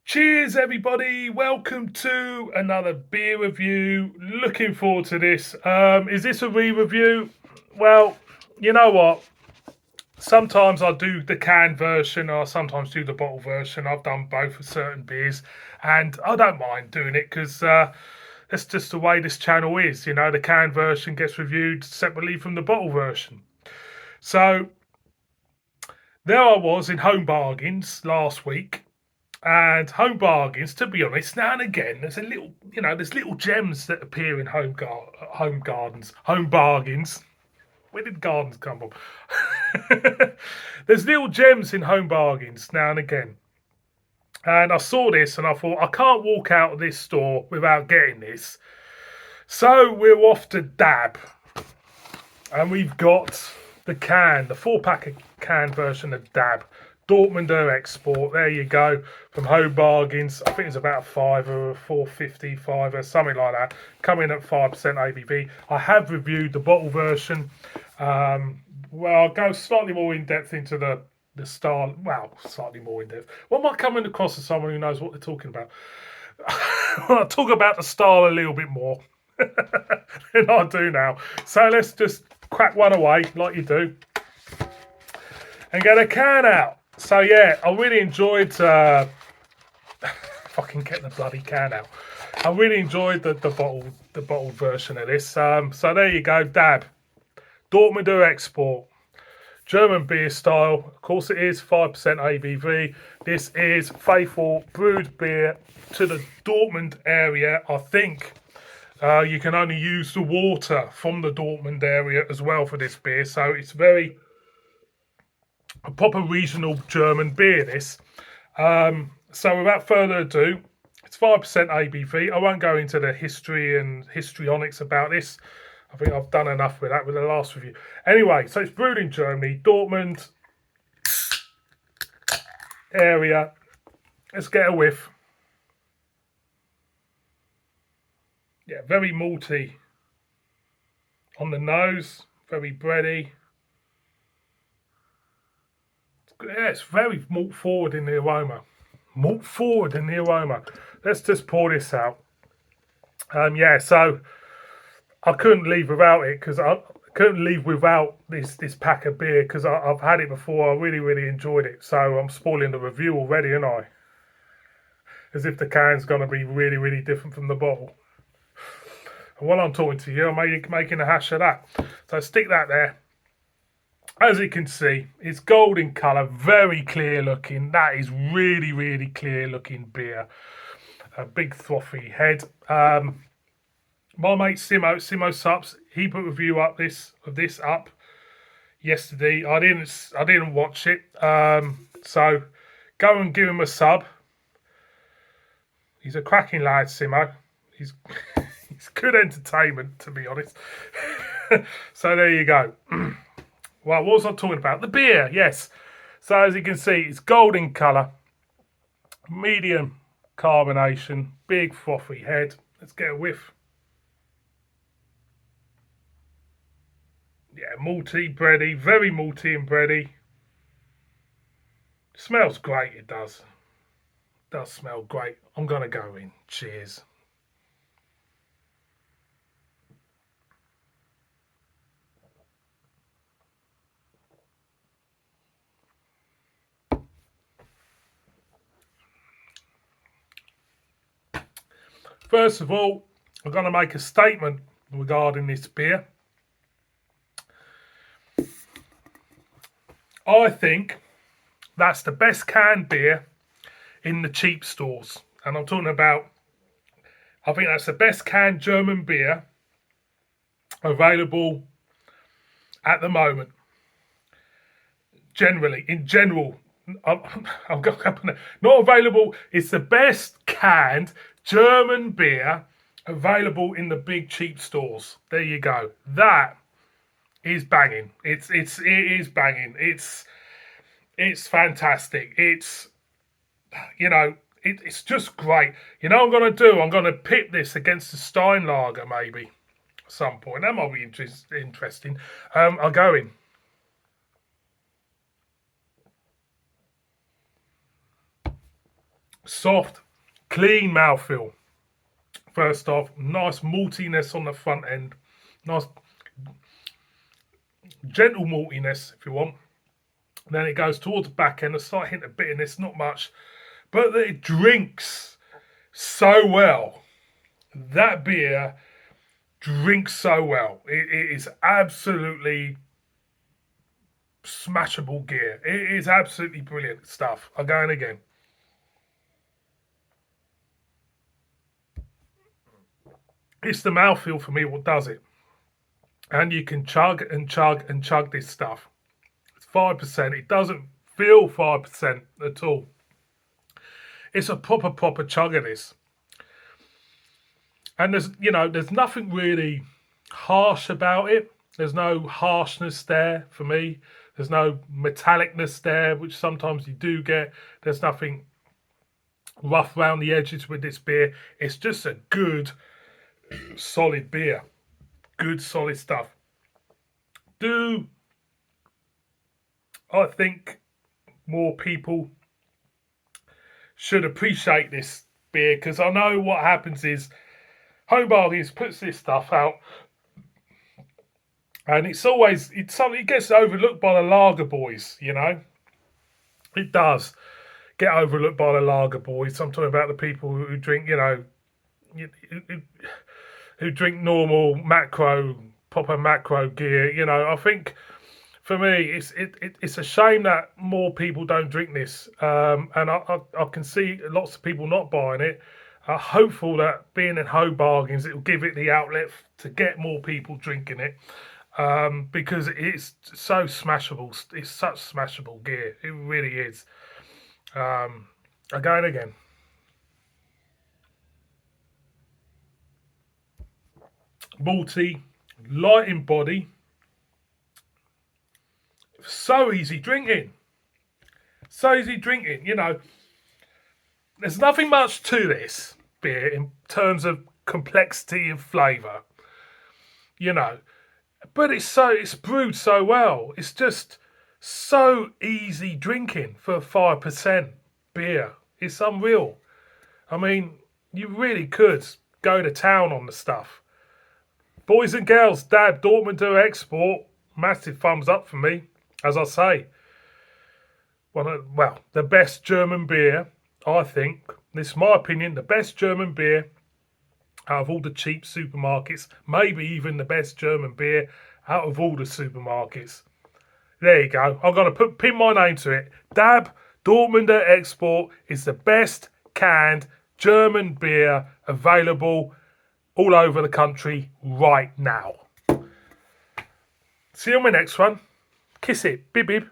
Cheers, everybody. Welcome to another beer review. Looking forward to this. Is this a re-review? Well, you know what? Sometimes I do the canned version, or I sometimes do the bottle version. I've done both for certain beers, and I don't mind doing it because that's just the way this channel is. You know, the canned version gets reviewed separately from the bottle version. So there I was in Home Bargains last week. And Home Bargains, to be honest, now and again, there's a little, there's little gems that appear in Home Bargains. Where did gardens come from? There's little gems in Home Bargains now and again. And I saw this and I thought, I can't walk out of this store without getting this. So we're off to Dab. And we've got the 4-pack can version of Dab. Dortmunder Export, there you go, from Home Bargains. I think it's about a £5 or a £4.55 or something like that, coming at 5% ABV. I have reviewed the bottle version. Well, I'll go slightly more in depth into the style. Well, slightly more in depth. What am I coming across as someone who knows what they're talking about? I'll talk about the style a little bit more than I do now. So let's just crack one away like you do and get a can out. So yeah, I really enjoyed if I can get the bloody can out. I really enjoyed the bottled version of this. So there you go, Dab. Dortmunder Export. German beer style. Of course it is 5% ABV. This is faithful brewed beer to the Dortmund area. I think you can only use the water from the Dortmund area as well for this beer. So it's a proper regional German beer, this. So without further ado, it's 5% ABV. I won't go into the history and histrionics about this. I think I've done enough with that with the last review. Anyway, so it's brewed in Germany, Dortmund area. Let's get a whiff. Yeah, very malty on the nose, very bready. Yeah, it's very malt forward in the aroma. Malt forward in the aroma. Let's just pour this out. Yeah, so I couldn't leave without it because I couldn't leave without this pack of beer because I've had it before. I really enjoyed it. So I'm spoiling the review already, aren't I? As if the can's going to be really different from the bottle. And while I'm talking to you, I'm making a hash of that. So stick that there. As you can see, it's gold in colour, very clear looking. That is really clear looking beer. A big frothy head. My mate Simo Sups, he put a review of this up yesterday. I didn't watch it. So go and give him a sub. He's a cracking lad, Simo. He's good entertainment, to be honest. So there you go. Well, what was I talking about? The beer, yes. So as you can see, it's golden colour, medium carbonation, big frothy head. Let's get a whiff. Yeah, malty, bready, very malty and bready. Smells great, it does. Does smell great. I'm going to go in. Cheers. First of all, I'm going to make a statement regarding this beer. I think that's the best canned beer in the cheap stores. And I'm talking about, I think that's the best canned German beer available at the moment. In general, I'm not available. It's the best canned German beer available in the big cheap stores. There you go. That is banging. It is banging. It's fantastic. It's it's just great. You know what I'm going to do? I'm going to pit this against the Steinlager maybe at some point. That might be interesting. I'll go in. Soft, clean mouthfeel. First off, nice maltiness on the front end. Nice gentle maltiness, if you want. Then it goes towards the back end, a slight hint of bitterness, not much. But it drinks so well. That beer drinks so well. It is absolutely smashable gear. It is absolutely brilliant stuff. Again. It's the mouthfeel for me what does it. And you can chug and chug and chug this stuff. It's 5%. It doesn't feel 5% at all. It's a proper chug of this. And there's nothing really harsh about it. There's no harshness there for me. There's no metallicness there, which sometimes you do get. There's nothing rough around the edges with this beer. It's just a good, solid beer. Good, solid stuff. I think more people should appreciate this beer, because I know what happens is Home Bargains puts this stuff out, and it gets overlooked by the lager boys. It does get overlooked by the lager boys. I'm talking about the people who drink, who drink normal proper macro gear. I think for me, it's a shame that more people don't drink this, and I can see lots of people not buying it. I'm hopeful that being in Home Bargains, it will give it the outlet to get more people drinking it, because it's so smashable. It's such smashable gear. It really is. Again. Malty, light in body, so easy drinking. There's nothing much to this beer in terms of complexity of flavour, but it's brewed so well. It's just so easy drinking for 5% beer. It's unreal. I mean, you really could go to town on the stuff. Boys and girls, Dad, Dortmunder Export, massive thumbs up for me. As I say, the best German beer, I think, this is my opinion, the best German beer out of all the cheap supermarkets, maybe even the best German beer out of all the supermarkets. There you go. I'm going to pin my name to it. Dab Dortmunder Export is the best canned German beer available all over the country right now. See you on my next one. Kiss it. Bib bib.